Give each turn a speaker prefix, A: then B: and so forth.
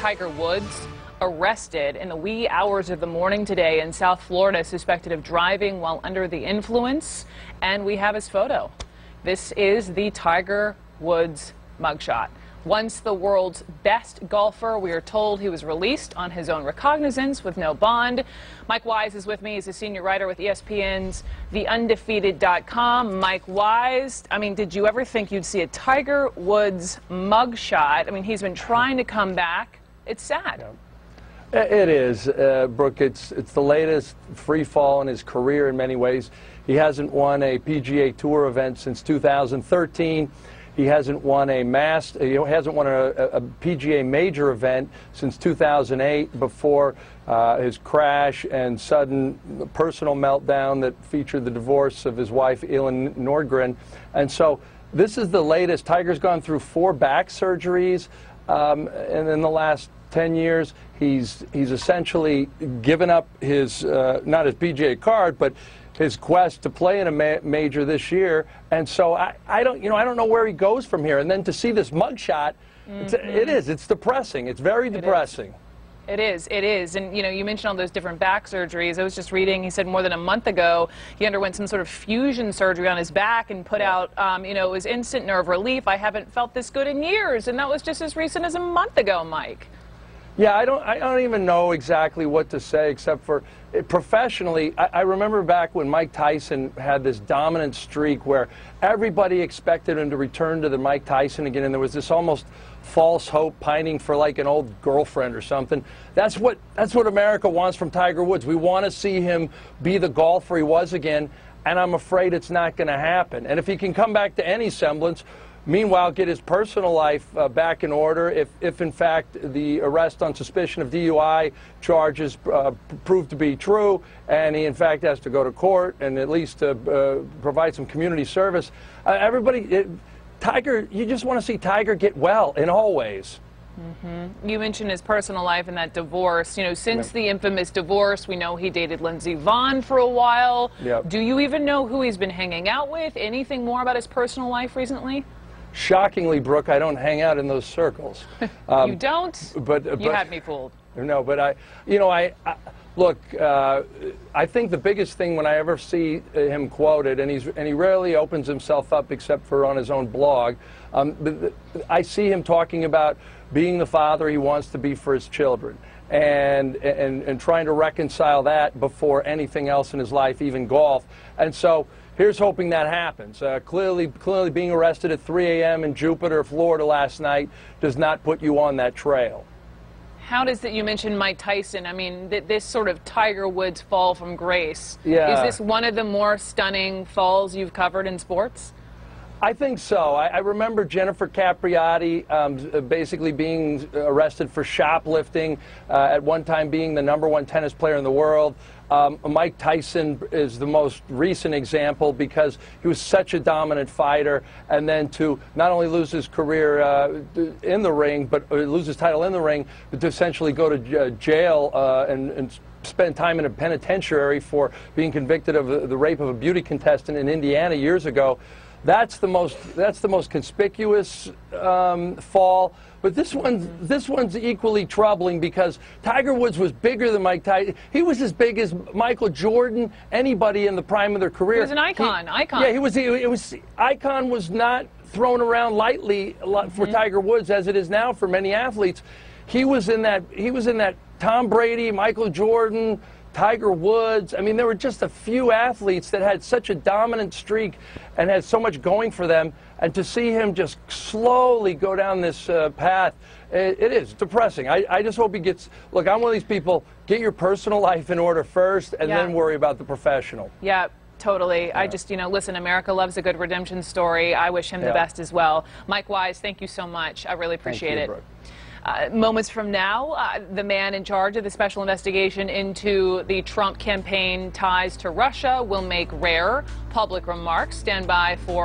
A: Tiger Woods arrested in the wee hours of the morning today in South Florida, suspected of driving while under the influence. And we have his photo. This is the Tiger Woods mugshot. Once the world's best golfer, we are told he was released on his own recognizance with no bond. Mike Weiss is with me. He's a senior writer with ESPN's TheUndefeated.com. Mike Weiss, I mean, did you ever think you'd see a Tiger Woods mugshot? I mean, he's been trying to come back. It's sad.
B: Yeah. It is, Brooke. It's the latest free fall in his career in many ways. He hasn't won a PGA Tour event since 2013. He hasn't won a PGA major event since 2008 before his crash and sudden personal meltdown that featured the divorce of his wife, Elin Nordgren. And so this is the latest. Tiger's gone through 4 back surgeries, and in the last 10 years, he's essentially given up his, not his PGA card, but his quest to play in a major this year. And so I don't know where he goes from here. And then to see this mugshot, it's depressing. It's very depressing.
A: It is. And, you mentioned all those different back surgeries. I was just reading, he said more than a month ago, he underwent some sort of fusion surgery on his back and put out, it was instant nerve relief. I haven't felt this good in years. And that was just as recent as a month ago, Mike.
B: Yeah, I don't even know exactly what to say except for professionally. I remember back when Mike Tyson had this dominant streak where everybody expected him to return to the Mike Tyson again, and there was this almost false hope, pining for like an old girlfriend or something. That's what America wants from Tiger Woods. We want to see him be the golfer he was again, and I'm afraid it's not going to happen. And if he can come back to any semblance, meanwhile, get his personal life back in order. If in fact the arrest on suspicion of DUI charges prove to be true, and he in fact has to go to court and at least provide some community service, Tiger, you just want to see Tiger get well in all ways. You mentioned his personal life and that divorce. Since the infamous divorce, we know he dated Lindsey Vonn for a while. Yep.
A: Do you even know who he's been hanging out with? Anything more about his personal life recently?
B: Shockingly, Brooke, I don't hang out in those circles.
A: You don't?
B: But
A: you had me fooled.
B: No, but look, I think the biggest thing when I ever see him quoted, and he rarely opens himself up except for on his own blog, I see him talking about being the father he wants to be for his children, and trying to reconcile that before anything else in his life, even golf. And so here's hoping that happens. Clearly being arrested at 3 a.m. in Jupiter, Florida last night does not put you on that trail.
A: How does it, you mentioned Mike Tyson, I mean, this sort of Tiger Woods fall from grace.
B: Yeah.
A: Is this one of the more stunning falls you've covered in sports?
B: I think so. I remember Jennifer Capriati basically being arrested for shoplifting, at one time being the #1 tennis player in the world. Mike Tyson is the most recent example because he was such a dominant fighter, and then to not only lose his career in the ring, but lose his title in the ring, but to essentially go to jail and spend time in a penitentiary for being convicted of the rape of a beauty contestant in Indiana years ago. That's the most conspicuous fall. But this one's equally troubling because Tiger Woods was bigger than Mike Tyson. He was as big as Michael Jordan, anybody in the prime of their career.
A: He was an icon.
B: Yeah, icon was not thrown around lightly for Tiger Woods as it is now for many athletes. He was in that Tom Brady, Michael Jordan, Tiger Woods. I mean, there were just a few athletes that had such a dominant streak and had so much going for them. And to see him just slowly go down this path, it is depressing. I just hope he gets, look, I'm one of these people, get your personal life in order first and then worry about the professional.
A: Yeah. Totally. Yeah. I just, listen, America loves a good redemption story. I wish him the best as well. Mike Weiss, thank you so much. I really appreciate it. Moments from now, the man in charge of the special investigation into the Trump campaign ties to Russia will make rare public remarks. Stand by for